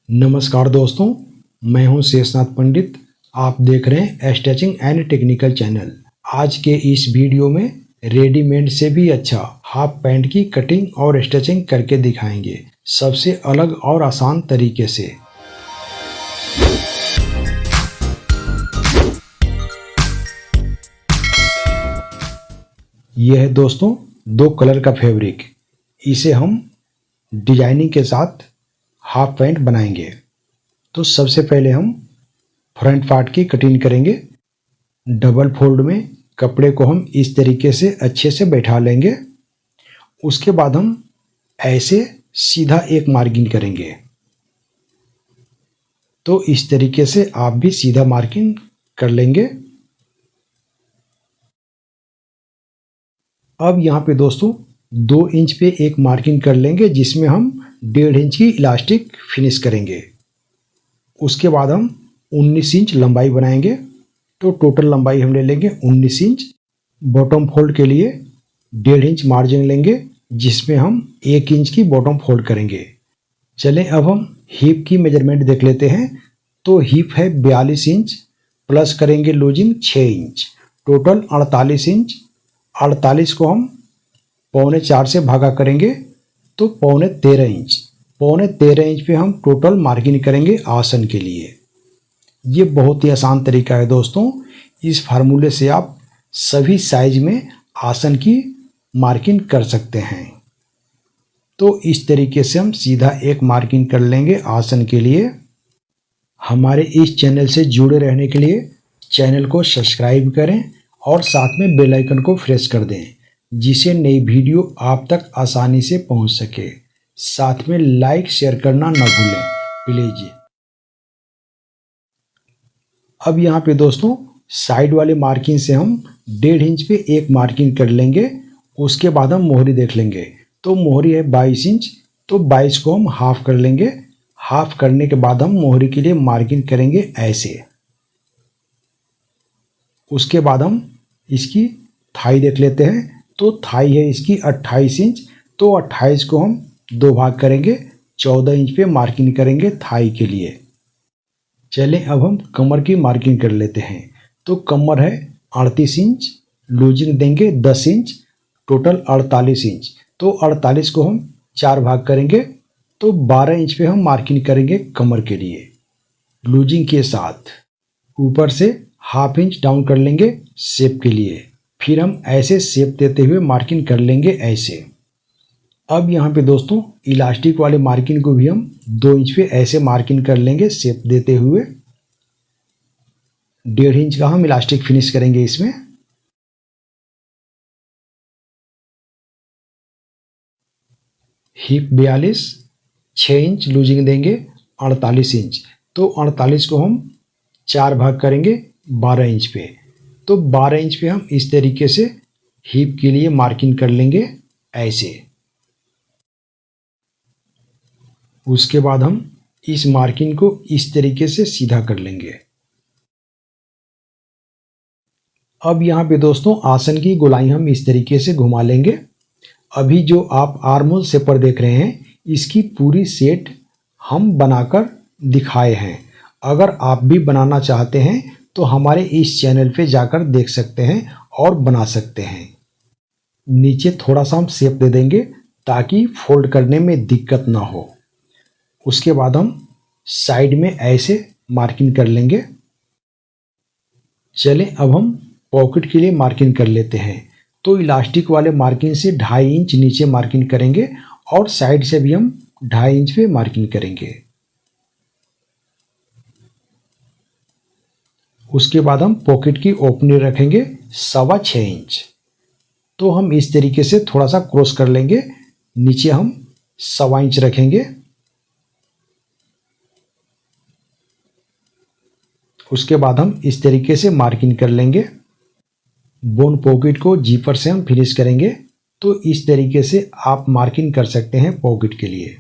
नमस्कार दोस्तों, मैं हूं शेषनाथ पंडित। आप देख रहे हैं स्टिचिंग एंड टेक्निकल चैनल। आज के इस वीडियो में रेडीमेड से भी अच्छा हाफ पैंट की कटिंग और स्टिचिंग करके दिखाएंगे, सबसे अलग और आसान तरीके से। यह है दोस्तों 2 कलर का फैब्रिक। इसे हम डिजाइनिंग के साथ हाफ पैंट बनाएंगे। तो सबसे पहले हम फ्रंट पार्ट की कटिंग करेंगे। डबल फोल्ड में कपड़े को हम इस तरीके से अच्छे से बैठा लेंगे। उसके बाद हम ऐसे सीधा एक मार्किंग करेंगे। तो इस तरीके से आप भी सीधा मार्किंग कर लेंगे। अब यहाँ पे दोस्तों 2 इंच पे एक मार्किंग कर लेंगे, जिसमें हम 1.5 इंच की इलास्टिक फिनिश करेंगे। उसके बाद हम 19 इंच लंबाई बनाएंगे। तो टोटल लंबाई हम ले लेंगे 19 इंच। बॉटम फोल्ड के लिए 1.5 इंच मार्जिन लेंगे, जिसमें हम 1 इंच की बॉटम फोल्ड करेंगे। चलें अब हम हिप की मेजरमेंट देख लेते हैं। तो हिप है 42 इंच, प्लस करेंगे लूजिंग 6 इंच, टोटल 48 इंच। 48 को हम 4.25 से भागा करेंगे तो 13.25 इंच। 13.25 इंच पे हम टोटल मार्किंग करेंगे आसन के लिए। ये बहुत ही आसान तरीका है दोस्तों। इस फार्मूले से आप सभी साइज में आसन की मार्किंग कर सकते हैं। तो इस तरीके से हम सीधा एक मार्किंग कर लेंगे आसन के लिए। हमारे इस चैनल से जुड़े रहने के लिए चैनल को सब्सक्राइब करें और साथ में बेल आइकन को प्रेस कर दें, जिससे नई वीडियो आप तक आसानी से पहुंच सके। साथ में लाइक शेयर करना ना भूलें प्लीज। अब यहाँ पे दोस्तों साइड वाले मार्किंग से हम 1.5 इंच पे एक मार्किंग कर लेंगे। उसके बाद हम मोहरी देख लेंगे। तो मोहरी है 22 इंच, तो 22 को हम हाफ कर लेंगे। हाफ करने के बाद हम मोहरी के लिए मार्किंग करेंगे ऐसे। उसके बाद हम इसकी थाई देख लेते हैं। तो थाई है इसकी 28 इंच, तो 28 को हम 2 भाग करेंगे। 14 इंच पे मार्किंग करेंगे थाई के लिए। चलें अब हम कमर की मार्किंग कर लेते हैं। तो कमर है 38 इंच, लूजिंग देंगे 10 इंच, टोटल 48 इंच। तो 48 को हम 4 भाग करेंगे तो 12 इंच पे हम मार्किंग करेंगे कमर के लिए लूजिंग के साथ। ऊपर से ½ इंच डाउन कर लेंगे शेप के लिए। फिर हम ऐसे शेप देते हुए मार्किंग कर लेंगे ऐसे। अब यहाँ पे दोस्तों इलास्टिक वाले मार्किंग को भी हम 2 इंच पे ऐसे मार्किंग कर लेंगे शेप देते हुए। 1.5 इंच का हम इलास्टिक फिनिश करेंगे इसमें। हिप 42, 6 इंच लूजिंग देंगे 48 इंच। तो 48 को हम 4 भाग करेंगे 12 इंच पे। तो 12 इंच पे हम इस तरीके से हिप के लिए मार्किंग कर लेंगे ऐसे। उसके बाद हम इस मार्किंग को इस तरीके से सीधा कर लेंगे। अब यहाँ पे दोस्तों आसन की गोलाई हम इस तरीके से घुमा लेंगे। अभी जो आप आर्मोल शेपर देख रहे हैं, इसकी पूरी सेट हम बनाकर दिखाए हैं। अगर आप भी बनाना चाहते हैं तो हमारे इस चैनल पे जाकर देख सकते हैं और बना सकते हैं। नीचे थोड़ा सा हम शेप दे देंगे ताकि फोल्ड करने में दिक्कत ना हो। उसके बाद हम साइड में ऐसे मार्किंग कर लेंगे। चलें अब हम पॉकेट के लिए मार्किंग कर लेते हैं। तो इलास्टिक वाले मार्किंग से 2.5 इंच नीचे मार्किंग करेंगे और साइड से भी हम 2.5 इंच पे मार्किंग करेंगे। उसके बाद हम पॉकेट की ओपनिंग रखेंगे 6.25 इंच। तो हम इस तरीके से थोड़ा सा क्रॉस कर लेंगे। नीचे हम 1.25 इंच रखेंगे। उसके बाद हम इस तरीके से मार्किंग कर लेंगे। बोन पॉकेट को जीपर से हम फिनिश करेंगे। तो इस तरीके से आप मार्किंग कर सकते हैं पॉकेट के लिए।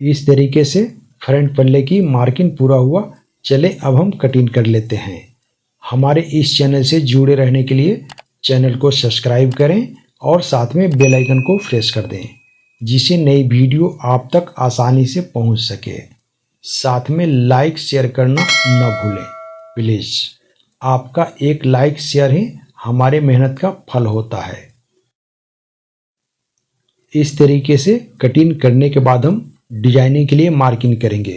इस तरीके से फ्रंट पल्ले की मार्किंग पूरा हुआ। चले अब हम कटिंग कर लेते हैं। हमारे इस चैनल से जुड़े रहने के लिए चैनल को सब्सक्राइब करें और साथ में बेल आइकन को प्रेस कर दें, जिससे नई वीडियो आप तक आसानी से पहुंच सके। साथ में लाइक शेयर करना न भूलें प्लीज़। आपका एक लाइक शेयर ही हमारे मेहनत का फल होता है। इस तरीके से कटिंग करने के बाद हम डिजाइनिंग के लिए मार्किंग करेंगे।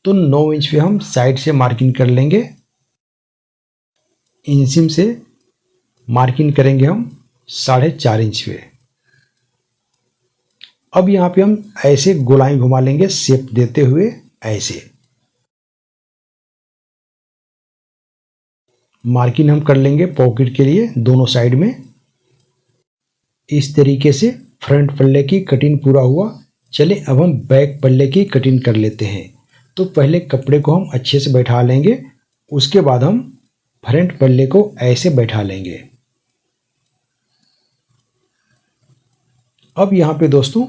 तो 9 इंच पे हम साइड से मार्किंग कर लेंगे। इंसिम से मार्किंग करेंगे हम 4.5 इंच पे। अब यहाँ पे हम ऐसे गोलाई घुमा लेंगे शेप देते हुए ऐसे। मार्किंग हम कर लेंगे पॉकेट के लिए दोनों साइड में। इस तरीके से फ्रंट पल्ले की कटिंग पूरा हुआ। चले अब हम बैक पल्ले की कटिंग कर लेते हैं। तो पहले कपड़े को हम अच्छे से बैठा लेंगे, उसके बाद हम फ्रंट पल्ले को ऐसे बैठा लेंगे। अब यहाँ पे दोस्तों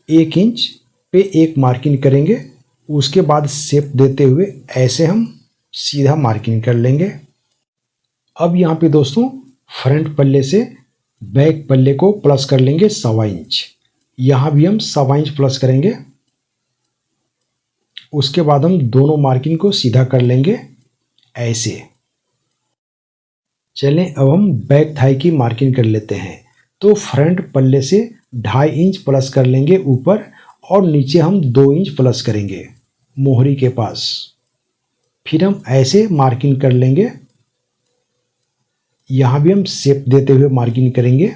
1 इंच पे एक मार्किंग करेंगे, उसके बाद शेप देते हुए ऐसे हम सीधा मार्किंग कर लेंगे। अब यहाँ पे दोस्तों फ्रंट पल्ले से बैक पल्ले को प्लस कर लेंगे 1.25 इंच। यहाँ भी हम 1.25 इंच प्लस करेंगे। उसके बाद हम दोनों मार्किंग को सीधा कर लेंगे ऐसे। चलें अब हम बैक थाई की मार्किंग कर लेते हैं। तो फ्रंट पल्ले से 2.5 इंच प्लस कर लेंगे ऊपर, और नीचे हम 2 इंच प्लस करेंगे मोहरी के पास। फिर हम ऐसे मार्किंग कर लेंगे। यहाँ भी हम शेप देते हुए मार्किंग करेंगे।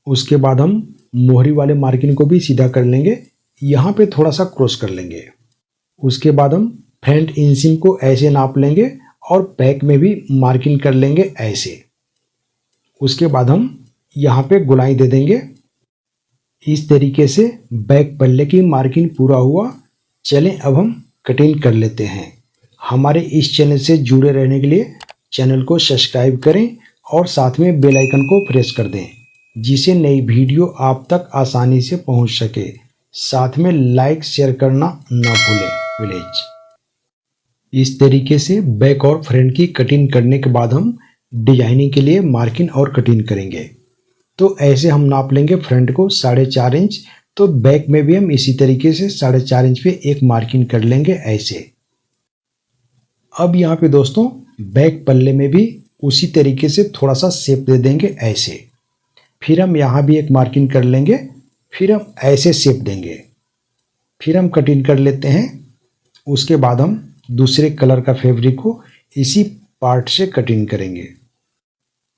उसके बाद हम मोहरी वाले मार्किंग को भी सीधा कर लेंगे, यहाँ पे थोड़ा सा क्रॉस कर लेंगे। उसके बाद हम फ्रंट इंसिम को ऐसे नाप लेंगे और बैक में भी मार्किंग कर लेंगे ऐसे। उसके बाद हम यहाँ पे गोलाई दे देंगे। इस तरीके से बैक पल्ले की मार्किंग पूरा हुआ। चलें अब हम कटिंग कर लेते हैं। हमारे इस चैनल से जुड़े रहने के लिए चैनल को सब्सक्राइब करें और साथ में बेल आइकन को प्रेस कर दें, जिससे नई वीडियो आप तक आसानी से पहुंच सके। साथ में लाइक शेयर करना ना भूलें प्लीज। इस तरीके से बैक और फ्रंट की कटिंग करने के बाद हम डिजाइनिंग के लिए मार्किंग और कटिंग करेंगे। तो ऐसे हम नाप लेंगे फ्रंट को 4.5 इंच, तो बैक में भी हम इसी तरीके से 4.5 इंच पे एक मार्किंग कर लेंगे ऐसे। अब यहाँ पे दोस्तों बैक पल्ले में भी उसी तरीके से थोड़ा सा शेप दे देंगे ऐसे। फिर हम यहाँ भी एक मार्किंग कर लेंगे, फिर हम ऐसे शेप देंगे, फिर हम कटिंग कर लेते हैं। उसके बाद हम दूसरे कलर का फैब्रिक को इसी पार्ट से कटिंग करेंगे।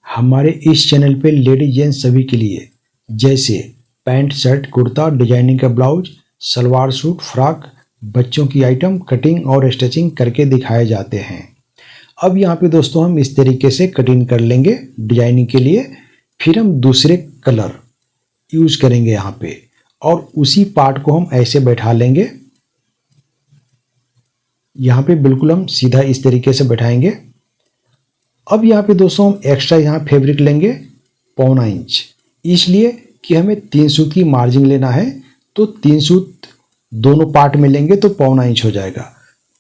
हमारे इस चैनल पे लेडीज जेंट्स सभी के लिए, जैसे पैंट शर्ट कुर्ता, डिजाइनिंग का ब्लाउज, सलवार सूट, फ्रॉक, बच्चों की आइटम कटिंग और स्टिचिंग करके दिखाए जाते हैं। अब यहाँ पे दोस्तों हम इस तरीके से कटिंग कर लेंगे डिजाइनिंग के लिए। फिर हम दूसरे कलर यूज करेंगे यहाँ पे, और उसी पार्ट को हम ऐसे बैठा लेंगे। यहाँ पे बिल्कुल हम सीधा इस तरीके से बैठाएंगे। अब यहाँ पे दोस्तों हम एक्स्ट्रा यहाँ फैब्रिक लेंगे 1.25 इंच, इसलिए कि हमें 3 सूत की मार्जिन लेना है। तो 3 सूत दोनों पार्ट में लेंगे तो 1.25 इंच हो जाएगा।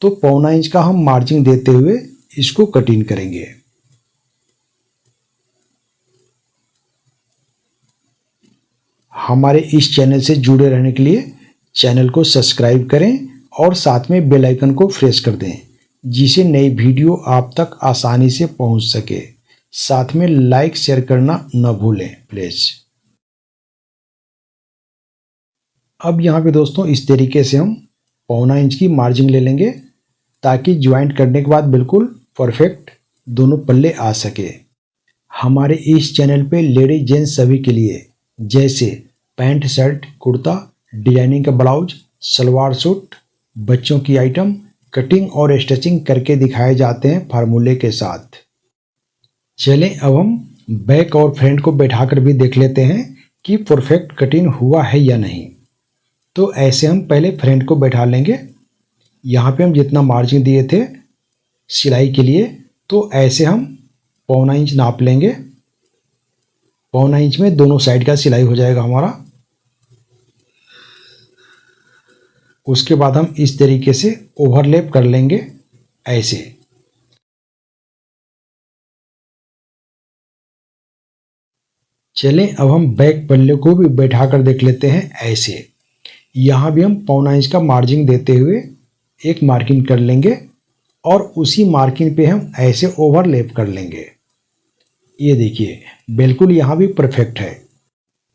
तो 1.25 इंच का हम मार्जिन देते हुए इसको कटिंग करेंगे। हमारे इस चैनल से जुड़े रहने के लिए चैनल को सब्सक्राइब करें और साथ में बेल आइकन को प्रेस कर दें, जिससे नई वीडियो आप तक आसानी से पहुंच सके। साथ में लाइक शेयर करना न भूलें प्लीज। अब यहाँ पे दोस्तों इस तरीके से हम 1.25 इंच की मार्जिन ले लेंगे, ताकि ज्वाइंट करने के बाद बिल्कुल परफेक्ट दोनों पल्ले आ सके। हमारे इस चैनल पे लेडीज जेंट्स सभी के लिए, जैसे पैंट शर्ट कुर्ता, डिजाइनिंग का ब्लाउज, सलवार सूट, बच्चों की आइटम कटिंग और स्टिचिंग करके दिखाए जाते हैं फार्मूले के साथ। चलें अब हम बैक और फ्रंट को बैठाकर भी देख लेते हैं कि परफेक्ट कटिंग हुआ है या नहीं। तो ऐसे हम पहले फ्रंट को बैठा लेंगे। यहाँ पे हम जितना मार्जिन दिए थे सिलाई के लिए, तो ऐसे हम 1.25 इंच नाप लेंगे। 1.25 इंच में दोनों साइड का सिलाई हो जाएगा हमारा। उसके बाद हम इस तरीके से ओवरलैप कर लेंगे ऐसे। चलें अब हम बैक पल्ले को भी बैठा कर देख लेते हैं ऐसे। यहाँ भी हम 1.25 इंच का मार्जिन देते हुए एक मार्किंग कर लेंगे और उसी मार्किंग पे हम ऐसे ओवरलैप कर लेंगे। ये देखिए बिल्कुल यहाँ भी परफेक्ट है।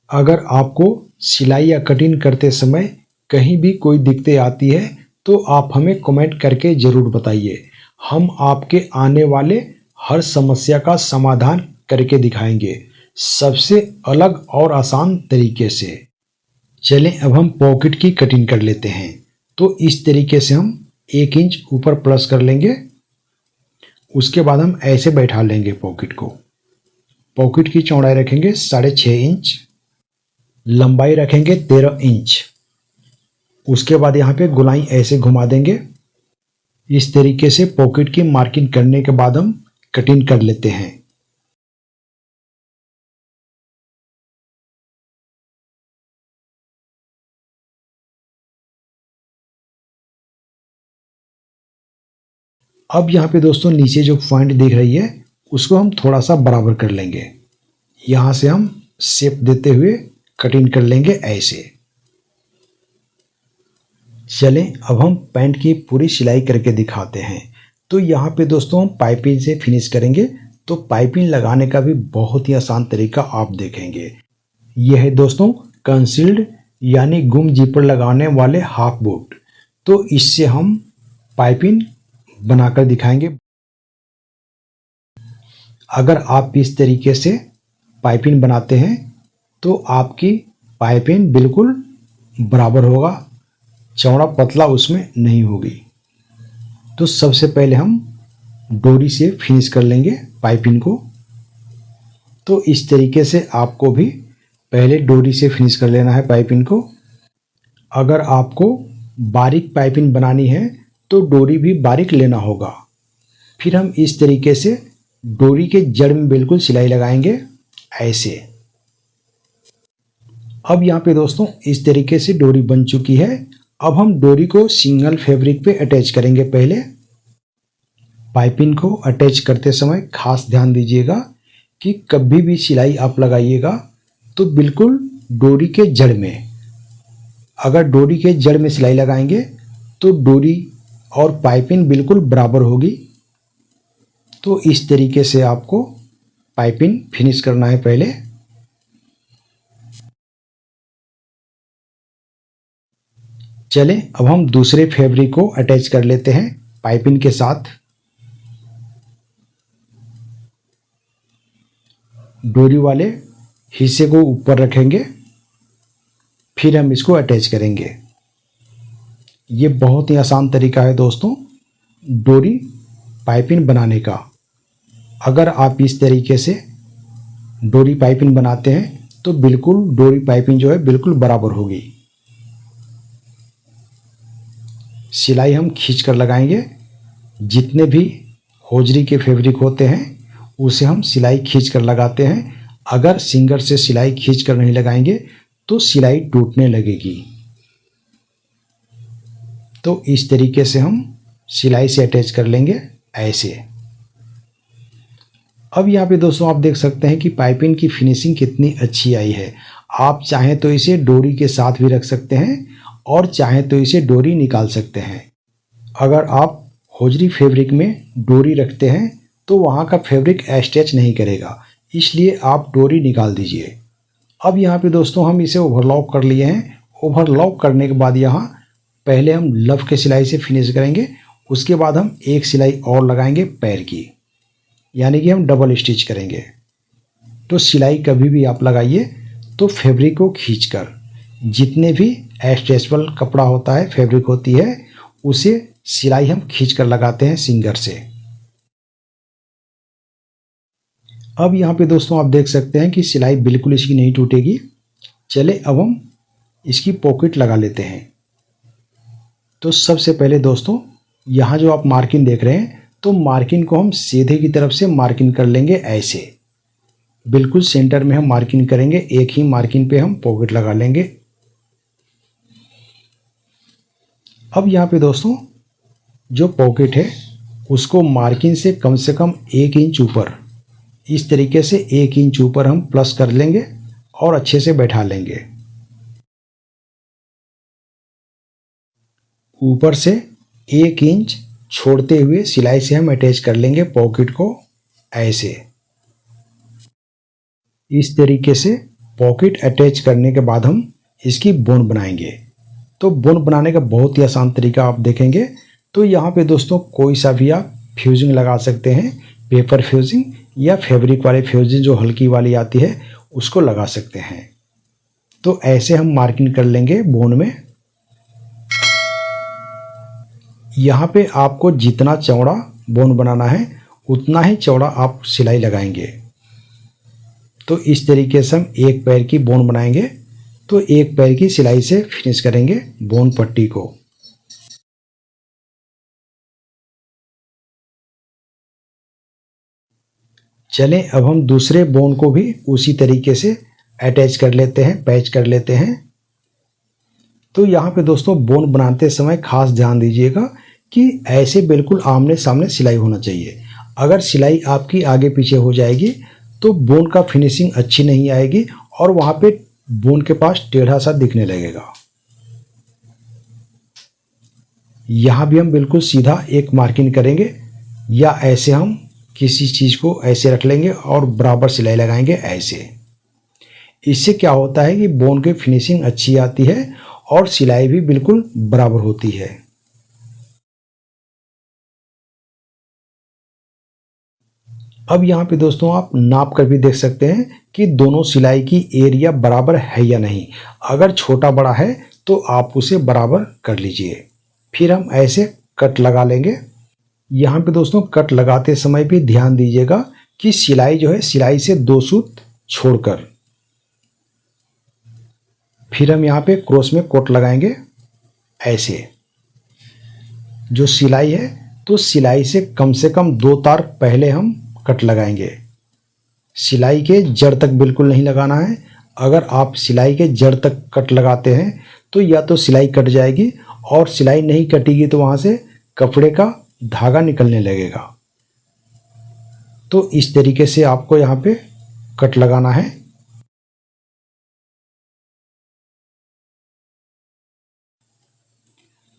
अगर आपको सिलाई या कटिंग करते समय कहीं भी कोई दिक्कतें आती है तो आप हमें कमेंट करके ज़रूर बताइए। हम आपके आने वाले हर समस्या का समाधान करके दिखाएंगे, सबसे अलग और आसान तरीके से। चलें अब हम पॉकेट की कटिंग कर लेते हैं। तो इस तरीके से हम 1 इंच ऊपर प्लस कर लेंगे। उसके बाद हम ऐसे बैठा लेंगे पॉकेट को। पॉकेट की चौड़ाई रखेंगे 6.5 इंच, लंबाई रखेंगे 13 इंच। उसके बाद यहाँ पे गोलाई ऐसे घुमा देंगे। इस तरीके से पॉकेट की मार्किंग करने के बाद हम कटिंग कर लेते हैं। अब यहाँ पे दोस्तों नीचे जो पॉइंट दिख रही है उसको हम थोड़ा सा बराबर कर लेंगे। यहाँ से हम शेप देते हुए कटिंग कर लेंगे ऐसे। चलें अब हम पैंट की पूरी सिलाई करके दिखाते हैं। तो यहाँ पे दोस्तों हम पाइपिंग से फिनिश करेंगे। तो पाइपिंग लगाने का भी बहुत ही आसान तरीका आप देखेंगे। यह है दोस्तों कंसील्ड यानी गुम जिपर लगाने वाले हाफ बोट। तो इससे हम पाइपिंग बनाकर दिखाएंगे। अगर आप इस तरीके से पाइपिंग बनाते हैं तो आपकी पाइपिंग बिल्कुल बराबर होगा, चौड़ा पतला उसमें नहीं होगी। तो सबसे पहले हम डोरी से फिनिश कर लेंगे पाइपिंग को। तो इस तरीके से आपको भी पहले डोरी से फिनिश कर लेना है पाइपिंग को। अगर आपको बारीक पाइपिंग बनानी है तो डोरी भी बारीक लेना होगा। फिर हम इस तरीके से डोरी के जड़ में बिल्कुल सिलाई लगाएंगे ऐसे। अब यहाँ पे दोस्तों इस तरीके से डोरी बन चुकी है। अब हम डोरी को सिंगल फैब्रिक पे अटैच करेंगे। पहले पाइपिंग को अटैच करते समय खास ध्यान दीजिएगा कि कभी भी सिलाई आप लगाइएगा तो बिल्कुल डोरी के जड़ में। अगर डोरी के जड़ में सिलाई लगाएंगे तो डोरी और पाइपिंग बिल्कुल बराबर होगी। तो इस तरीके से आपको पाइपिंग फिनिश करना है पहले। चलें अब हम दूसरे फैब्रिक को अटैच कर लेते हैं पाइपिंग के साथ। डोरी वाले हिस्से को ऊपर रखेंगे, फिर हम इसको अटैच करेंगे। ये बहुत ही आसान तरीका है दोस्तों डोरी पाइपिंग बनाने का। अगर आप इस तरीके से डोरी पाइपिंग बनाते हैं तो बिल्कुल डोरी पाइपिंग जो है बिल्कुल बराबर होगी। सिलाई हम खींच कर लगाएंगे। जितने भी होजरी के फैब्रिक होते हैं उसे हम सिलाई खींच कर लगाते हैं। अगर सिंगर से सिलाई खींच कर नहीं लगाएंगे तो सिलाई टूटने लगेगी। तो इस तरीके से हम सिलाई से अटैच कर लेंगे ऐसे। अब यहाँ पे दोस्तों आप देख सकते हैं कि पाइपिंग की फिनिशिंग कितनी अच्छी आई है। आप चाहें तो इसे डोरी के साथ भी रख सकते हैं और चाहें तो इसे डोरी निकाल सकते हैं। अगर आप होजरी फैब्रिक में डोरी रखते हैं तो वहाँ का फैब्रिक अटैच नहीं करेगा, इसलिए आप डोरी निकाल दीजिए। अब यहाँ पे दोस्तों हम इसे ओवरलॉक कर लिए हैं। ओवरलॉक करने के बाद यहाँ पहले हम लफ के सिलाई से फिनिश करेंगे। उसके बाद हम एक सिलाई और लगाएंगे पैर की, यानी कि हम डबल स्टिच करेंगे। तो सिलाई कभी भी आप लगाइए तो फैब्रिक को खींचकर, जितने भी स्ट्रेचेबल कपड़ा होता है फैब्रिक होती है उसे सिलाई हम खींचकर लगाते हैं सिंगर से। अब यहाँ पे दोस्तों आप देख सकते हैं कि सिलाई बिल्कुल इसकी नहीं टूटेगी। चले अब हम इसकी पॉकेट लगा लेते हैं। तो सबसे पहले दोस्तों यहाँ जो आप मार्किंग देख रहे हैं तो मार्किंग को हम सीधे की तरफ से मार्किंग कर लेंगे ऐसे। बिल्कुल सेंटर में हम मार्किंग करेंगे। एक ही मार्किंग पे हम पॉकेट लगा लेंगे। अब यहाँ पे दोस्तों जो पॉकेट है उसको मार्किंग से कम 1 इंच ऊपर, इस तरीके से 1 इंच ऊपर हम प्लस कर लेंगे और अच्छे से बैठा लेंगे। ऊपर से 1 इंच छोड़ते हुए सिलाई से हम अटैच कर लेंगे पॉकेट को ऐसे। इस तरीके से पॉकेट अटैच करने के बाद हम इसकी बोन बनाएंगे। तो बोन बनाने का बहुत ही आसान तरीका आप देखेंगे। तो यहाँ पे दोस्तों कोई सा भी आप फ्यूजिंग लगा सकते हैं, पेपर फ्यूजिंग या फैब्रिक वाली फ्यूजिंग जो हल्की वाली आती है उसको लगा सकते हैं। तो ऐसे हम मार्किंग कर लेंगे बोन में। यहाँ पे आपको जितना चौड़ा बोन बनाना है उतना ही चौड़ा आप सिलाई लगाएंगे। तो इस तरीके से हम एक पैर की बोन बनाएंगे। तो एक पैर की सिलाई से फिनिश करेंगे बोन पट्टी को। चलें अब हम दूसरे बोन को भी उसी तरीके से अटैच कर लेते हैं, पैच कर लेते हैं। तो यहाँ पे दोस्तों बोन बनाते समय खास ध्यान दीजिएगा कि ऐसे बिल्कुल आमने सामने सिलाई होना चाहिए। अगर सिलाई आपकी आगे पीछे हो जाएगी तो बोन का फिनिशिंग अच्छी नहीं आएगी और वहाँ पे बोन के पास टेढ़ा सा दिखने लगेगा। यहाँ भी हम बिल्कुल सीधा एक मार्किंग करेंगे या ऐसे हम किसी चीज़ को ऐसे रख लेंगे और बराबर सिलाई लगाएंगे ऐसे। इससे क्या होता है कि बोन की फिनिशिंग अच्छी आती है और सिलाई भी बिल्कुल बराबर होती है। अब यहाँ पे दोस्तों आप नाप कर भी देख सकते हैं कि दोनों सिलाई की एरिया बराबर है या नहीं। अगर छोटा बड़ा है तो आप उसे बराबर कर लीजिए। फिर हम ऐसे कट लगा लेंगे। यहाँ पे दोस्तों कट लगाते समय भी ध्यान दीजिएगा कि सिलाई जो है सिलाई से 2 सूत छोड़कर। फिर हम यहाँ पे क्रॉस में कोट लगाएंगे ऐसे। जो सिलाई है तो सिलाई से कम 2 तार पहले हम कट लगाएंगे। सिलाई के जड़ तक बिल्कुल नहीं लगाना है। अगर आप सिलाई के जड़ तक कट लगाते हैं तो या तो सिलाई कट जाएगी और सिलाई नहीं कटेगी तो वहाँ से कपड़े का धागा निकलने लगेगा। तो इस तरीके से आपको यहाँ पे कट लगाना है।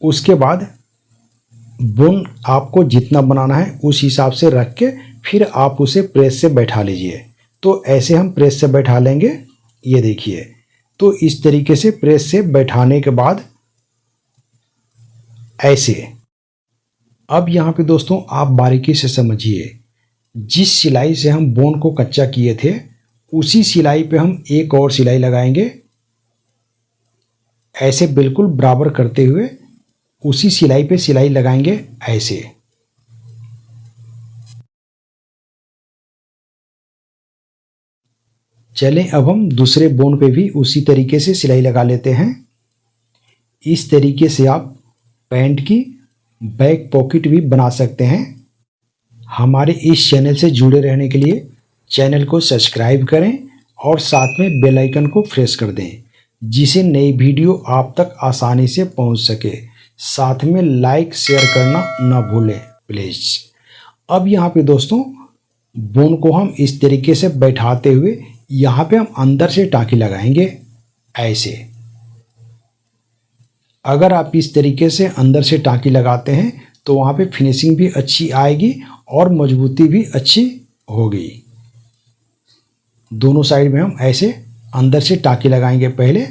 उसके बाद बुन आपको जितना बनाना है उस हिसाब से रख के फिर आप उसे प्रेस से बैठा लीजिए। तो ऐसे हम प्रेस से बैठा लेंगे, ये देखिए। तो इस तरीके से प्रेस से बैठाने के बाद ऐसे। अब यहाँ पे दोस्तों आप बारीकी से समझिए, जिस सिलाई से हम बोन को कच्चा किए थे उसी सिलाई पे हम एक और सिलाई लगाएंगे ऐसे, बिल्कुल बराबर करते हुए उसी सिलाई पे सिलाई लगाएंगे ऐसे। चलें अब हम दूसरे बोन पे भी उसी तरीके से सिलाई लगा लेते हैं। इस तरीके से आप पैंट की बैक पॉकेट भी बना सकते हैं। हमारे इस चैनल से जुड़े रहने के लिए चैनल को सब्सक्राइब करें और साथ में बेल आइकन को प्रेस कर दें, जिससे नई वीडियो आप तक आसानी से पहुंच सके। साथ में लाइक शेयर करना ना भूलें प्लीज़। अब यहाँ पे दोस्तों बोन को हम इस तरीके से बैठाते हुए यहाँ पे हम अंदर से टाँकी लगाएंगे ऐसे। अगर आप इस तरीके से अंदर से टाँकी लगाते हैं तो वहाँ पे फिनिशिंग भी अच्छी आएगी और मजबूती भी अच्छी होगी। दोनों साइड में हम ऐसे अंदर से टाँकी लगाएंगे। पहले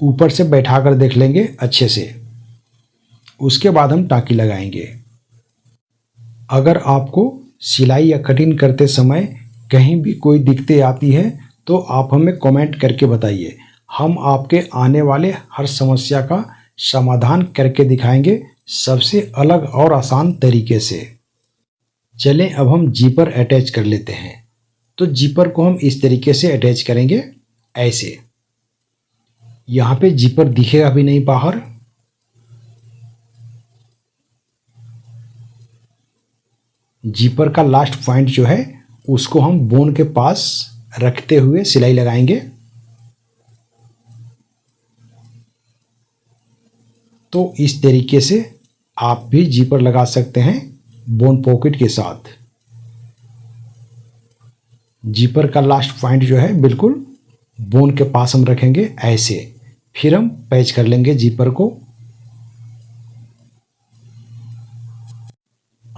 ऊपर से बैठा कर देख लेंगे अच्छे से, उसके बाद हम टाँकी लगाएंगे। अगर आपको सिलाई या कटिंग करते समय कहीं भी कोई दिक्कतें आती है तो आप हमें कमेंट करके बताइए। हम आपके आने वाले हर समस्या का समाधान करके दिखाएंगे सबसे अलग और आसान तरीके से। चलें अब हम जीपर अटैच कर लेते हैं। तो जीपर को हम इस तरीके से अटैच करेंगे ऐसे। यहाँ पे जीपर दिखेगा भी नहीं बाहर। जीपर का लास्ट पॉइंट जो है उसको हम बोन के पास रखते हुए सिलाई लगाएंगे। तो इस तरीके से आप भी जीपर लगा सकते हैं बोन पॉकेट के साथ। जीपर का लास्ट पॉइंट जो है बिल्कुल बोन के पास हम रखेंगे ऐसे। फिर हम पैच कर लेंगे जीपर को।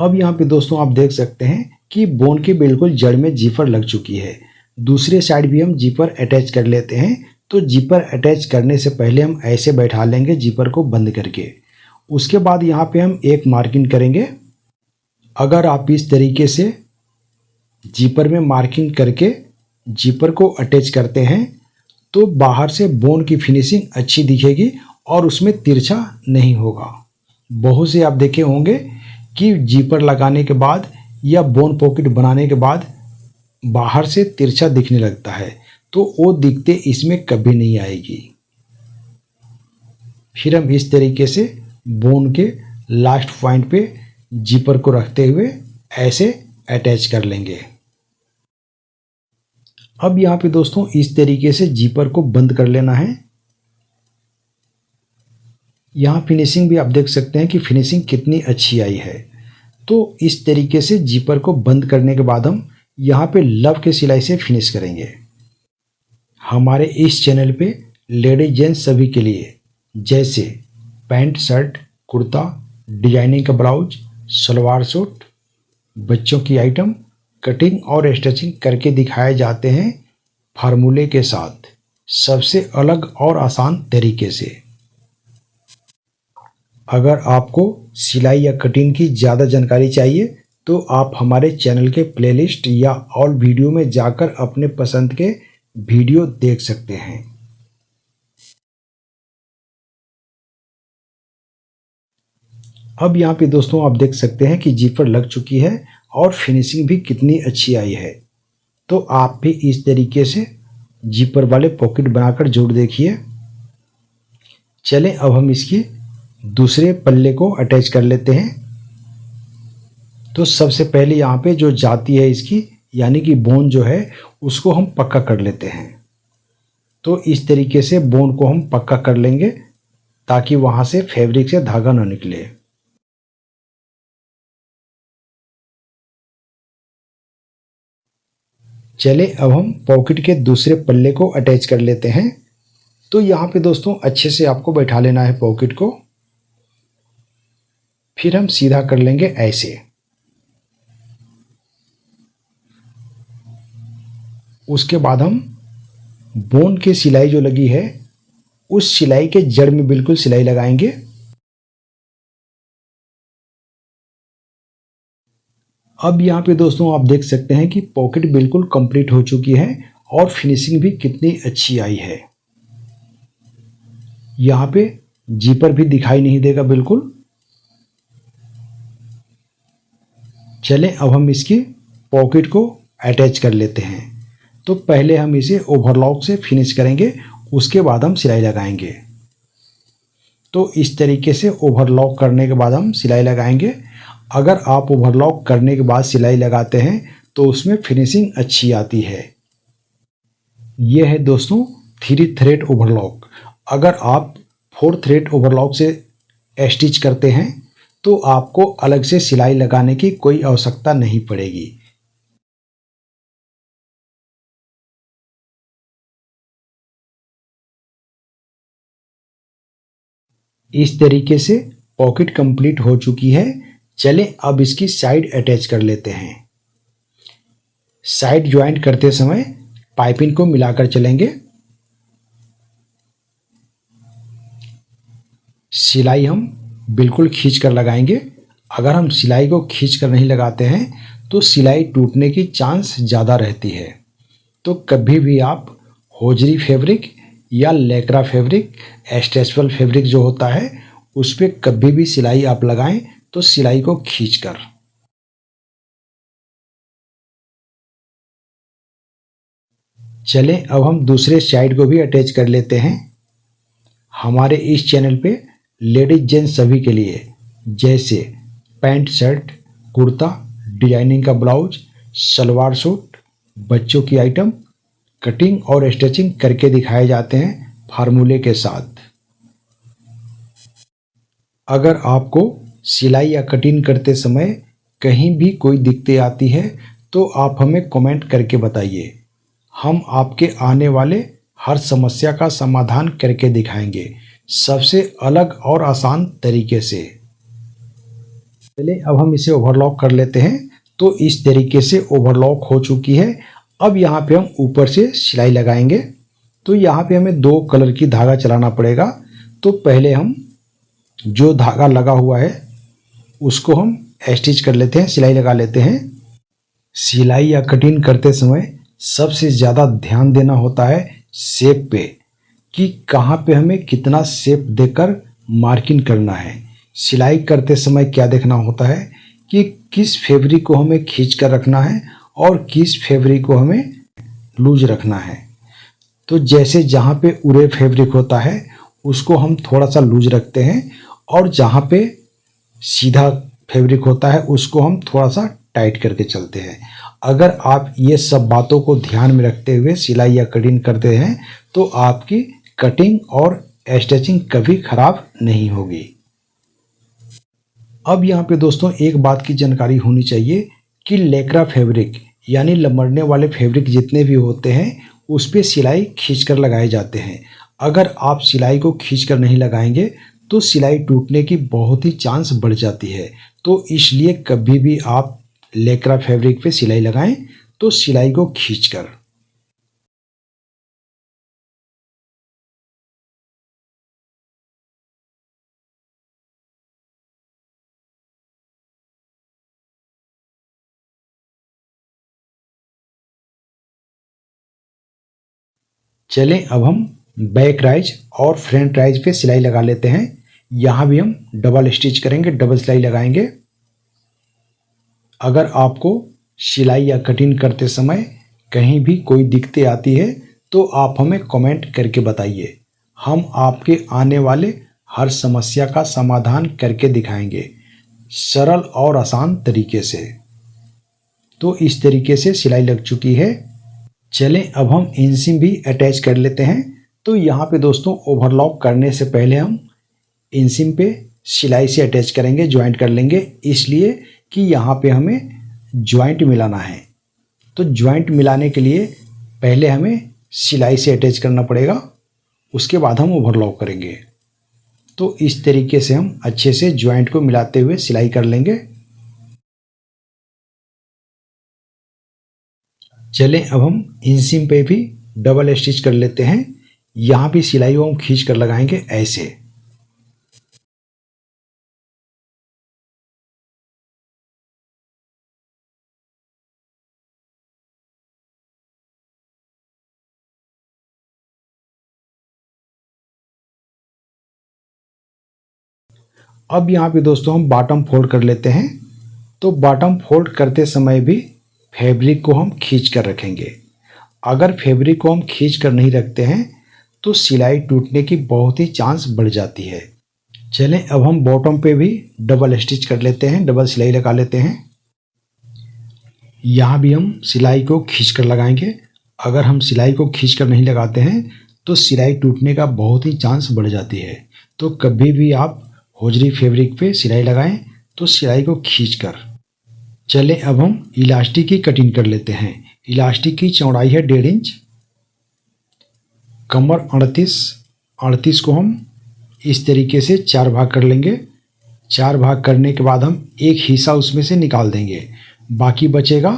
अब यहाँ पे दोस्तों आप देख सकते हैं कि बोन के बिल्कुल जड़ में जीपर लग चुकी है। दूसरे साइड भी हम जीपर अटैच कर लेते हैं। तो जीपर अटैच करने से पहले हम ऐसे बैठा लेंगे जीपर को बंद करके। उसके बाद यहाँ पे हम एक मार्किंग करेंगे। अगर आप इस तरीके से जीपर में मार्किंग करके जीपर को अटैच करते हैं तो बाहर से बोन की फिनिशिंग अच्छी दिखेगी और उसमें तिरछा नहीं होगा। बहुत से आप देखे होंगे कि जीपर लगाने के बाद या बोन पॉकेट बनाने के बाद बाहर से तिरछा दिखने लगता है, तो वो दिखते इसमें कभी नहीं आएगी। फिर हम इस तरीके से बोन के लास्ट पॉइंट पे जीपर को रखते हुए ऐसे अटैच कर लेंगे। अब यहाँ पे दोस्तों इस तरीके से जीपर को बंद कर लेना है। यहाँ फिनिशिंग भी आप देख सकते हैं कि फिनिशिंग कितनी अच्छी आई है। तो इस तरीके से जीपर को बंद करने के बाद हम यहाँ पे लव के सिलाई से फिनिश करेंगे। हमारे इस चैनल पे लेडीज जेंट्स सभी के लिए जैसे पैंट शर्ट कुर्ता, डिजाइनिंग का ब्लाउज, सलवार सूट, बच्चों की आइटम कटिंग और स्टिचिंग करके दिखाए जाते हैं फार्मूले के साथ, सबसे अलग और आसान तरीके से। अगर आपको सिलाई या कटिंग की ज़्यादा जानकारी चाहिए तो आप हमारे चैनल के प्लेलिस्ट या ऑल वीडियो में जाकर अपने पसंद के वीडियो देख सकते हैं। अब यहाँ पे दोस्तों आप देख सकते हैं कि जीपर लग चुकी है और फिनिशिंग भी कितनी अच्छी आई है। तो आप भी इस तरीके से जीपर वाले पॉकेट बनाकर जोड़ देखिए। चलें अब हम इसकी दूसरे पल्ले को अटैच कर लेते हैं। तो सबसे पहले यहाँ पे जो जाती है इसकी यानी कि बोन जो है उसको हम पक्का कर लेते हैं। तो इस तरीके से बोन को हम पक्का कर लेंगे ताकि वहाँ से फैब्रिक से धागा ना निकले। चले अब हम पॉकेट के दूसरे पल्ले को अटैच कर लेते हैं। तो यहाँ पे दोस्तों अच्छे से आपको बैठा लेना है पॉकेट को। फिर हम सीधा कर लेंगे ऐसे। उसके बाद हम बोन की सिलाई जो लगी है उस सिलाई के जड़ में बिल्कुल सिलाई लगाएंगे। अब यहाँ पे दोस्तों आप देख सकते हैं कि पॉकेट बिल्कुल कंप्लीट हो चुकी है और फिनिशिंग भी कितनी अच्छी आई है। यहाँ पे जीपर भी दिखाई नहीं देगा बिल्कुल। चलें अब हम इसकी पॉकेट को अटैच कर लेते हैं। तो पहले हम इसे ओवरलॉक से फिनिश करेंगे, उसके बाद हम सिलाई लगाएंगे। तो इस तरीके से ओवरलॉक करने के बाद हम सिलाई लगाएंगे। अगर आप ओवरलॉक करने के बाद सिलाई लगाते हैं तो उसमें फिनिशिंग अच्छी आती है। यह है दोस्तों 3 थ्रेड ओवरलॉक। अगर आप 4 थ्रेड ओवरलॉक से स्टिच करते हैं तो आपको अलग से सिलाई लगाने की कोई आवश्यकता नहीं पड़ेगी। इस तरीके से पॉकेट कंप्लीट हो चुकी है। चलें अब इसकी साइड अटैच कर लेते हैं। साइड ज्वाइंट करते समय पाइपिंग को मिलाकर चलेंगे। सिलाई हम बिल्कुल खींच कर लगाएंगे। अगर हम सिलाई को खींच कर नहीं लगाते हैं तो सिलाई टूटने की चांस ज़्यादा रहती है। तो कभी भी आप होजरी फैब्रिक या लेकरा फैब्रिक, स्ट्रेचबल फैब्रिक जो होता है उस पर कभी भी सिलाई आप लगाएं तो सिलाई को खींचकर। चलें अब हम दूसरे साइड को भी अटैच कर लेते हैं। हमारे इस चैनल पे लेडीज जेंट्स सभी के लिए जैसे पैंट शर्ट कुर्ता, डिजाइनिंग का ब्लाउज, सलवार सूट, बच्चों की आइटम कटिंग और स्टिचिंग करके दिखाए जाते हैं फार्मूले के साथ। अगर आपको सिलाई या कटिंग करते समय कहीं भी कोई दिक्कतें आती है तो आप हमें कमेंट करके बताइए। हम आपके आने वाले हर समस्या का समाधान करके दिखाएंगे सबसे अलग और आसान तरीके से। चलिए अब हम इसे ओवरलॉक कर लेते हैं। तो इस तरीके से ओवरलॉक हो चुकी है। अब यहाँ पे हम ऊपर से सिलाई लगाएंगे। तो यहाँ पे हमें 2 कलर की धागा चलाना पड़ेगा। तो पहले हम जो धागा लगा हुआ है उसको हम स्टिच कर लेते हैं, सिलाई लगा लेते हैं। सिलाई या कटिंग करते समय सबसे ज़्यादा ध्यान देना होता है शेप पे, कि कहाँ पे हमें कितना शेप देकर मार्किंग करना है। सिलाई करते समय क्या देखना होता है कि किस फैब्रिक को हमें खींच कर रखना है और किस फैब्रिक को हमें लूज रखना है। तो जैसे जहाँ पे उरे फैब्रिक होता है उसको हम थोड़ा सा लूज रखते हैं, और जहाँ पे सीधा फैब्रिक होता है उसको हम थोड़ा सा टाइट करके चलते हैं। अगर आप ये सब बातों को ध्यान में रखते हुए सिलाई या कटिंग करते हैं तो आपकी कटिंग और स्टिचिंग कभी खराब नहीं होगी। अब यहाँ पे दोस्तों एक बात की जानकारी होनी चाहिए कि लेकरा फैब्रिक यानी लमड़ने वाले फैब्रिक जितने भी होते हैं उस पे सिलाई खींचकर लगाए जाते हैं। अगर आप सिलाई को खींचकर नहीं लगाएंगे तो सिलाई टूटने की बहुत ही चांस बढ़ जाती है। तो इसलिए कभी भी आप लेकरा फैब्रिक पे सिलाई लगाएं तो सिलाई को खींचकर। चलें अब हम बैक राइज और फ्रंट राइज पे सिलाई लगा लेते हैं। यहाँ भी हम डबल स्टिच करेंगे, डबल सिलाई लगाएंगे। अगर आपको सिलाई या कटिंग करते समय कहीं भी कोई दिक्कतें आती है तो आप हमें कमेंट करके बताइए। हम आपके आने वाले हर समस्या का समाधान करके दिखाएंगे सरल और आसान तरीके से। तो इस तरीके से सिलाई लग चुकी है। चलें अब हम इंसिम भी अटैच कर लेते हैं। तो यहाँ पे दोस्तों ओवरलॉक करने से पहले हम इंसिम पे सिलाई से अटैच करेंगे, ज्वाइंट कर लेंगे, इसलिए कि यहाँ पे हमें ज्वाइंट मिलाना है। तो ज्वाइंट मिलाने के लिए पहले हमें सिलाई से अटैच करना पड़ेगा, उसके बाद हम ओवरलॉक करेंगे। तो इस तरीके से हम अच्छे से ज्वाइंट को मिलाते हुए सिलाई कर लेंगे। चलें अब हम इंसिम पे भी डबल स्टिच कर लेते हैं। यहाँ भी सिलाई को हम खींच कर लगाएंगे ऐसे। अब यहाँ पे दोस्तों हम बॉटम फोल्ड कर लेते हैं। तो बॉटम फोल्ड करते समय भी फैब्रिक को हम खींच कर रखेंगे। अगर फैब्रिक को हम खींच कर नहीं रखते हैं तो सिलाई टूटने की बहुत ही चांस बढ़ जाती है। चलें अब हम बॉटम पे भी डबल स्टिच कर लेते हैं, डबल सिलाई लगा लेते हैं। यहाँ भी हम सिलाई को खींच कर लगाएंगे। अगर हम सिलाई को खींच कर नहीं लगाते हैं तो सिलाई टूटने का बहुत ही चांस बढ़ जाती है। तो कभी भी आप होजरी फैब्रिक पे सिलाई लगाएं तो सिलाई को खींच कर। चलें अब हम इलास्टिक की कटिंग कर लेते हैं। इलास्टिक की चौड़ाई है 1.5 इंच, कमर 38 को हम इस तरीके से 4 भाग कर लेंगे। 4 भाग करने के बाद हम एक हिस्सा उसमें से निकाल देंगे, बाकी बचेगा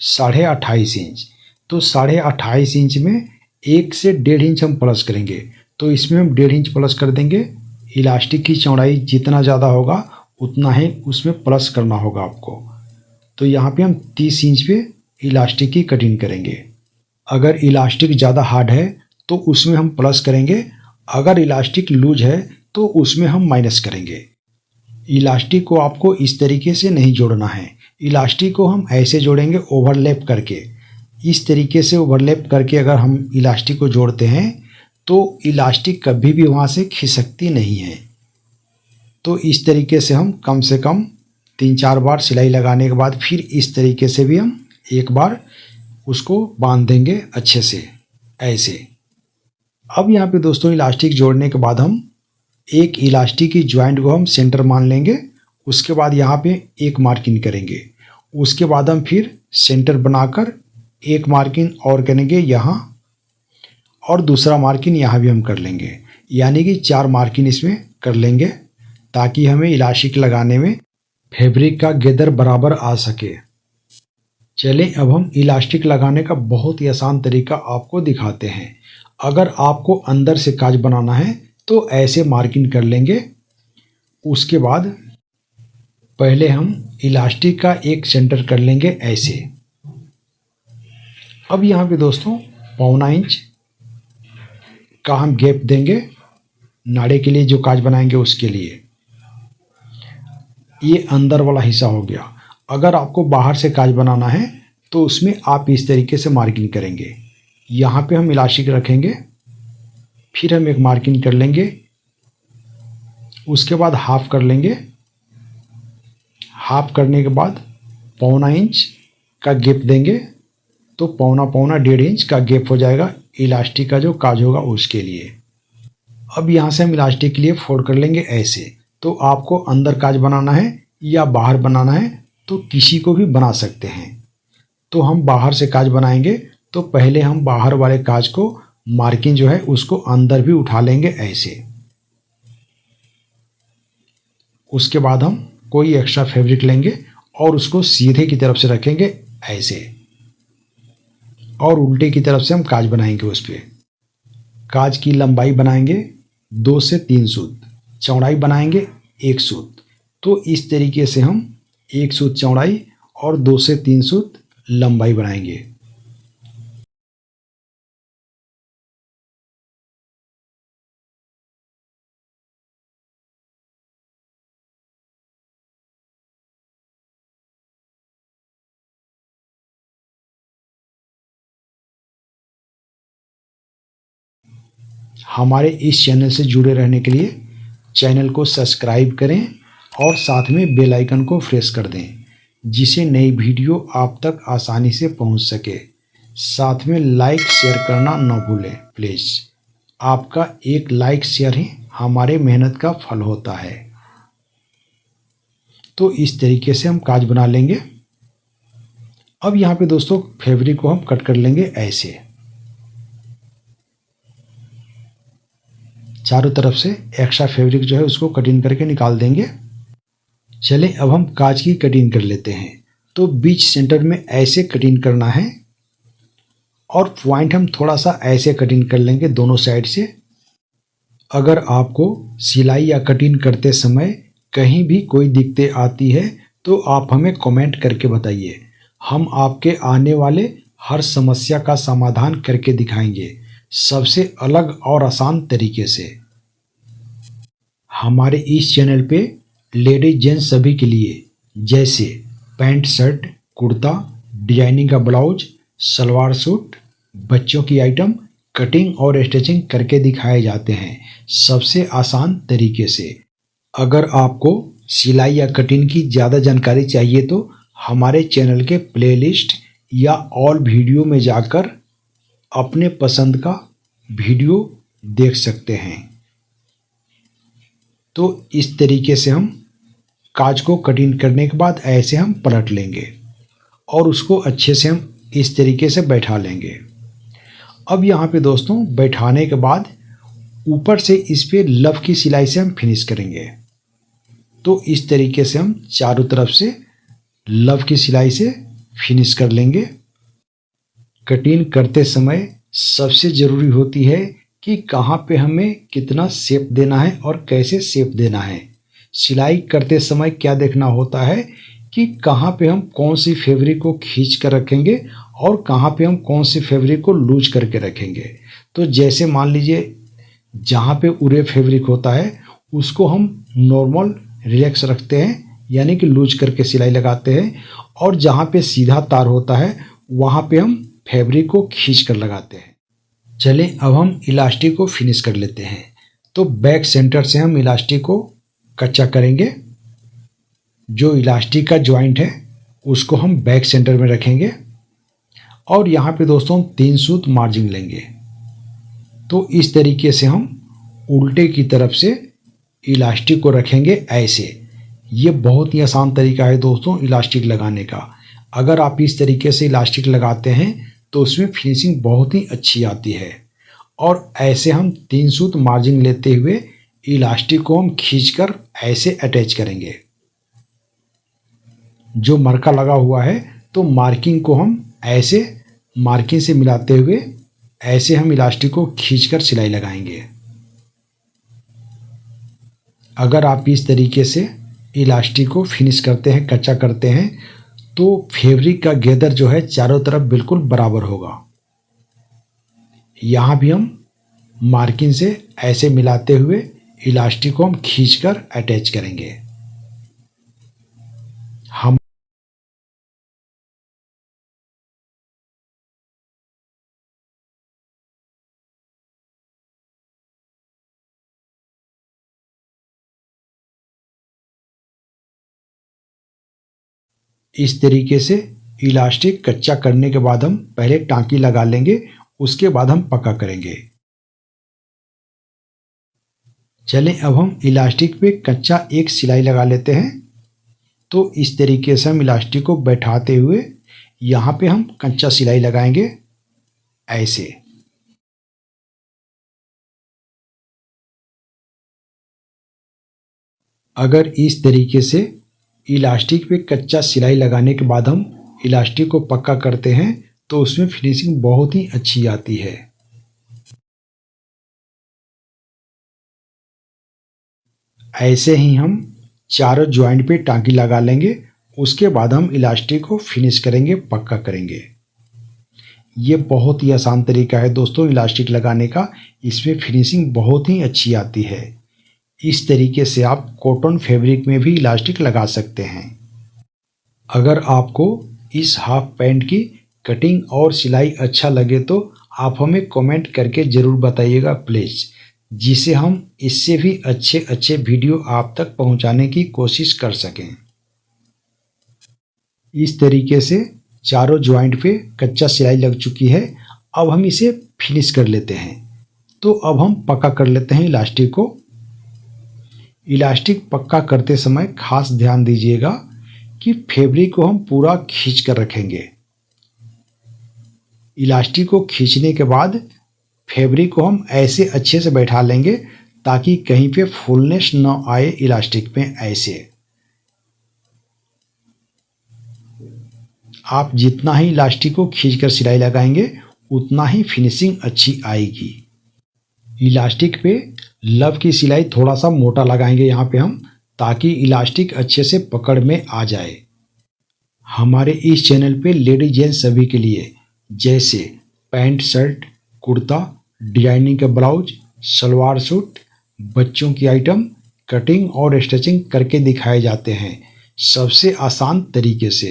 28.5 इंच। तो 28.5 इंच में 1 से 1.5 इंच हम प्लस करेंगे। तो इसमें हम 1.5 इंच प्लस कर देंगे। इलास्टिक की चौड़ाई जितना ज़्यादा होगा उतना ही उसमें प्लस करना होगा आपको। तो यहाँ पे हम 30 इंच पे इलास्टिक की कटिंग करेंगे। अगर इलास्टिक ज़्यादा हार्ड है तो उसमें हम प्लस करेंगे, अगर इलास्टिक लूज है तो उसमें हम माइनस करेंगे। इलास्टिक को आपको इस तरीके से नहीं जोड़ना है, इलास्टिक को हम ऐसे जोड़ेंगे ओवरलैप करके। इस तरीके से ओवरलैप करके अगर हम इलास्टिक को जोड़ते हैं तो इलास्टिक कभी भी वहाँ से खिसकती नहीं है। तो इस तरीके से हम कम से कम 3-4 बार सिलाई लगाने के बाद फिर इस तरीके से भी हम एक बार उसको बांध देंगे अच्छे से ऐसे। अब यहाँ पे दोस्तों इलास्टिक जोड़ने के बाद हम एक इलास्टिक की ज्वाइंट को हम सेंटर मान लेंगे। उसके बाद यहाँ पे एक मार्किंग करेंगे। उसके बाद हम फिर सेंटर बनाकर एक मार्किंग और करेंगे यहाँ, और दूसरा मार्किंग यहाँ भी हम कर लेंगे। यानी कि 4 मार्किंग इसमें कर लेंगे ताकि हमें इलास्टिक लगाने में फैब्रिक का गेदर बराबर आ सके। चलें अब हम इलास्टिक लगाने का बहुत ही आसान तरीका आपको दिखाते हैं। अगर आपको अंदर से काज बनाना है तो ऐसे मार्किंग कर लेंगे। उसके बाद पहले हम इलास्टिक का एक सेंटर कर लेंगे ऐसे। अब यहाँ पे दोस्तों 1.25 इंच का हम गैप देंगे नाड़े के लिए, जो काज बनाएंगे उसके लिए। ये अंदर वाला हिस्सा हो गया। अगर आपको बाहर से काज बनाना है तो उसमें आप इस तरीके से मार्किंग करेंगे। यहाँ पे हम इलास्टिक रखेंगे, फिर हम एक मार्किंग कर लेंगे, उसके बाद हाफ कर लेंगे। हाफ करने के बाद 1.25 इंच का गैप देंगे, तो 1.25 इंच का गैप हो जाएगा इलास्टिक का जो काज होगा उसके लिए। अब यहाँ से हम इलास्टिक के लिए फोल्ड कर लेंगे ऐसे। तो आपको अंदर काज बनाना है या बाहर बनाना है तो किसी को भी बना सकते हैं। तो हम बाहर से काज बनाएंगे, तो पहले हम बाहर वाले काज को मार्किंग जो है उसको अंदर भी उठा लेंगे ऐसे। उसके बाद हम कोई एक्स्ट्रा फैब्रिक लेंगे और उसको सीधे की तरफ से रखेंगे ऐसे, और उल्टे की तरफ से हम काज बनाएंगे। उस पर काज की लंबाई बनाएंगे 2 से 3 सूत, चौड़ाई बनाएंगे 1 सूत। तो इस तरीके से हम 1 सूत चौड़ाई और 2 से 3 सूत लंबाई बनाएंगे। हमारे इस चैनल से जुड़े रहने के लिए चैनल को सब्सक्राइब करें और साथ में बेल आइकन को प्रेस कर दें, जिससे नई वीडियो आप तक आसानी से पहुंच सके। साथ में लाइक शेयर करना न भूलें प्लीज़। आपका एक लाइक शेयर ही हमारे मेहनत का फल होता है। तो इस तरीके से हम काज बना लेंगे। अब यहाँ पे दोस्तों फैब्रिक को हम कट कर लेंगे ऐसे, चारों तरफ से एक्स्ट्रा फैब्रिक जो है उसको कटिंग करके निकाल देंगे। चलें अब हम काज की कटिंग कर लेते हैं। तो बीच सेंटर में ऐसे कटिंग करना है और पॉइंट हम थोड़ा सा ऐसे कटिंग कर लेंगे दोनों साइड से। अगर आपको सिलाई या कटिंग करते समय कहीं भी कोई दिक्कतें आती है तो आप हमें कमेंट करके बताइए। हम आपके आने वाले हर समस्या का समाधान करके दिखाएंगे, सबसे अलग और आसान तरीके से। हमारे इस चैनल पे लेडीज जेंट्स सभी के लिए, जैसे पैंट शर्ट कुर्ता, डिजाइनिंग का ब्लाउज, सलवार सूट, बच्चों की आइटम कटिंग और स्टिचिंग करके दिखाए जाते हैं सबसे आसान तरीके से। अगर आपको सिलाई या कटिंग की ज़्यादा जानकारी चाहिए तो हमारे चैनल के प्लेलिस्ट या ऑल वीडियो में जाकर अपने पसंद का वीडियो देख सकते हैं। तो इस तरीके से हम काज को कटिंग करने के बाद ऐसे हम पलट लेंगे और उसको अच्छे से हम इस तरीके से बैठा लेंगे। अब यहाँ पे दोस्तों बैठाने के बाद ऊपर से इस पे लव की सिलाई से हम फिनिश करेंगे। तो इस तरीके से हम चारों तरफ से लव की सिलाई से फिनिश कर लेंगे। कटिंग करते समय सबसे ज़रूरी होती है कि कहाँ पे हमें कितना शेप देना है और कैसे शेप देना है। सिलाई करते समय क्या देखना होता है कि कहाँ पे हम कौन सी फैब्रिक को खींच कर रखेंगे और कहाँ पे हम कौन सी फैब्रिक को लूज करके रखेंगे। तो जैसे मान लीजिए जहाँ पे उरे फैब्रिक होता है उसको हम नॉर्मल रिलैक्स रखते हैं, यानी कि लूज करके सिलाई लगाते हैं, और जहाँ पे सीधा तार होता है वहाँ पे हम फैब्रिक को खींच कर लगाते हैं। चलें अब हम इलास्टिक को फिनिश कर लेते हैं। तो बैक सेंटर से हम इलास्टिक को कच्चा करेंगे। जो इलास्टिक का जॉइंट है उसको हम बैक सेंटर में रखेंगे और यहाँ पे दोस्तों 3 सूत मार्जिन लेंगे। तो इस तरीके से हम उल्टे की तरफ से इलास्टिक को रखेंगे ऐसे। ये बहुत ही आसान तरीका है दोस्तों इलास्टिक लगाने का। अगर आप इस तरीके से इलास्टिक लगाते हैं तो उसमें फिनिशिंग बहुत ही अच्छी आती है। और ऐसे हम 3 सूत मार्जिन लेते हुए इलास्टिक को हम खींचकर ऐसे अटैच करेंगे। जो मरका लगा हुआ है तो मार्किंग को हम ऐसे मार्किंग से मिलाते हुए ऐसे हम इलास्टिक को खींचकर सिलाई लगाएंगे। अगर आप इस तरीके से इलास्टिक को फिनिश करते हैं, कच्चा करते हैं, तो फैब्रिक का गैदर जो है चारों तरफ बिल्कुल बराबर होगा। यहाँ भी हम मार्किंग से ऐसे मिलाते हुए इलास्टिक को हम खींचकर अटैच करेंगे। हम इस तरीके से इलास्टिक कच्चा करने के बाद हम पहले टांकी लगा लेंगे, उसके बाद हम पक्का करेंगे। चलें अब हम इलास्टिक पे कच्चा एक सिलाई लगा लेते हैं। तो इस तरीके से हम इलास्टिक को बैठाते हुए यहाँ पे हम कच्चा सिलाई लगाएंगे ऐसे। अगर इस तरीके से इलास्टिक पे कच्चा सिलाई लगाने के बाद हम इलास्टिक को पक्का करते हैं तो उसमें फिनिशिंग बहुत ही अच्छी आती है। ऐसे ही हम चारों जॉइंट पे टांकी लगा लेंगे, उसके बाद हम इलास्टिक को फिनिश करेंगे, पक्का करेंगे। ये बहुत ही आसान तरीका है दोस्तों इलास्टिक लगाने का, इसमें फिनिशिंग बहुत ही अच्छी आती है। इस तरीके से आप कॉटन फैब्रिक में भी इलास्टिक लगा सकते हैं। अगर आपको इस हाफ पैंट की कटिंग और सिलाई अच्छा लगे तो आप हमें कमेंट करके ज़रूर बताइएगा प्लीज़, जिसे हम इससे भी अच्छे अच्छे वीडियो आप तक पहुंचाने की कोशिश कर सकें। इस तरीके से चारों जॉइंट पे कच्चा सिलाई लग चुकी है। अब हम इसे फिनिश कर लेते हैं। तो अब हम पक्का कर लेते हैं इलास्टिक को। इलास्टिक पक्का करते समय खास ध्यान दीजिएगा कि फैब्रिक को हम पूरा खींच कर रखेंगे। इलास्टिक को खींचने के बाद फैब्रिक को हम ऐसे अच्छे से बैठा लेंगे ताकि कहीं पे फुलनेस न आए इलास्टिक में। ऐसे आप जितना ही इलास्टिक को खींचकर सिलाई लगाएंगे उतना ही फिनिशिंग अच्छी आएगी। इलास्टिक पे लव की सिलाई थोड़ा सा मोटा लगाएंगे यहाँ पे हम, ताकि इलास्टिक अच्छे से पकड़ में आ जाए। हमारे इस चैनल पे लेडीज जेंट्स सभी के लिए जैसे पैंट शर्ट कुर्ता डिजाइनिंग का ब्लाउज सलवार सूट बच्चों की आइटम कटिंग और स्टिचिंग करके दिखाए जाते हैं सबसे आसान तरीके से।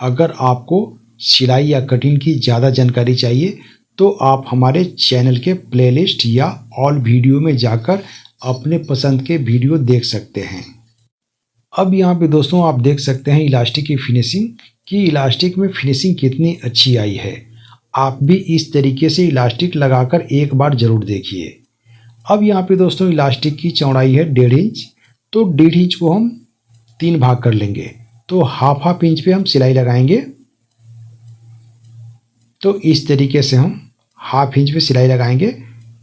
अगर आपको सिलाई या कटिंग की ज़्यादा जानकारी चाहिए तो आप हमारे चैनल के प्लेलिस्ट या ऑल वीडियो में जाकर अपने पसंद के वीडियो देख सकते हैं। अब यहाँ पे दोस्तों आप देख सकते हैं इलास्टिक की फिनिशिंग, कि इलास्टिक में फिनिशिंग कितनी अच्छी आई है। आप भी इस तरीके से इलास्टिक लगाकर एक बार ज़रूर देखिए। अब यहाँ पे दोस्तों इलास्टिक की चौड़ाई है 1.5 इंच, तो 1.5 इंच को हम 3 भाग कर लेंगे। तो हाफ इंच पे हम सिलाई लगाएंगे। तो इस तरीके से हम हाफ इंच पे सिलाई लगाएंगे।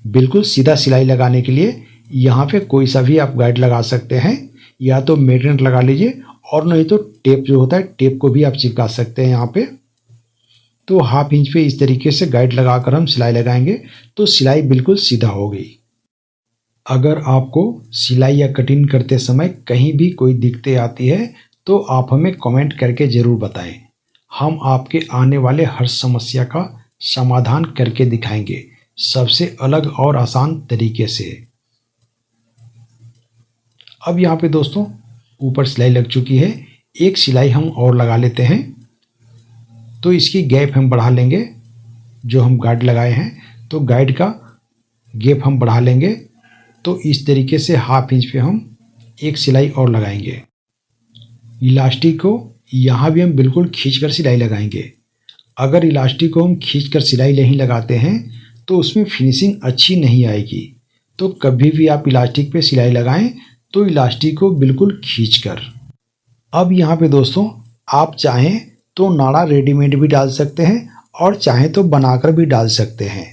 बिल्कुल सीधा सिलाई लगाने के लिए यहाँ पे कोई सा भी आप गाइड लगा सकते हैं, या तो मैग्नेट लगा लीजिए और नहीं तो टेप जो होता है टेप को भी आप चिपका सकते हैं यहाँ पे। तो हाफ इंच पे इस तरीके से गाइड लगाकर हम सिलाई लगाएंगे तो सिलाई बिल्कुल सीधा होगी। अगर आपको सिलाई या कटिंग करते समय कहीं भी कोई दिक्कतें आती है तो आप हमें कमेंट करके ज़रूर बताएं। हम आपके आने वाले हर समस्या का समाधान करके दिखाएंगे सबसे अलग और आसान तरीके से। अब यहाँ पे दोस्तों ऊपर सिलाई लग चुकी है, एक सिलाई हम और लगा लेते हैं। तो इसकी गैप हम बढ़ा लेंगे, जो हम गाइड लगाए हैं तो गाइड का गैप हम बढ़ा लेंगे। तो इस तरीके से हाफ इंच पे हम एक सिलाई और लगाएंगे। इलास्टिक को यहाँ भी हम बिल्कुल खींचकर सिलाई लगाएंगे। अगर इलास्टिक को हम खींचकर सिलाई नहीं लगाते हैं तो उसमें फिनिशिंग अच्छी नहीं आएगी। तो कभी भी आप इलास्टिक पे सिलाई लगाएं तो इलास्टिक को बिल्कुल खींचकर। अब यहाँ पे दोस्तों आप चाहें तो नाड़ा रेडीमेड भी डाल सकते हैं और चाहें तो बनाकर भी डाल सकते हैं।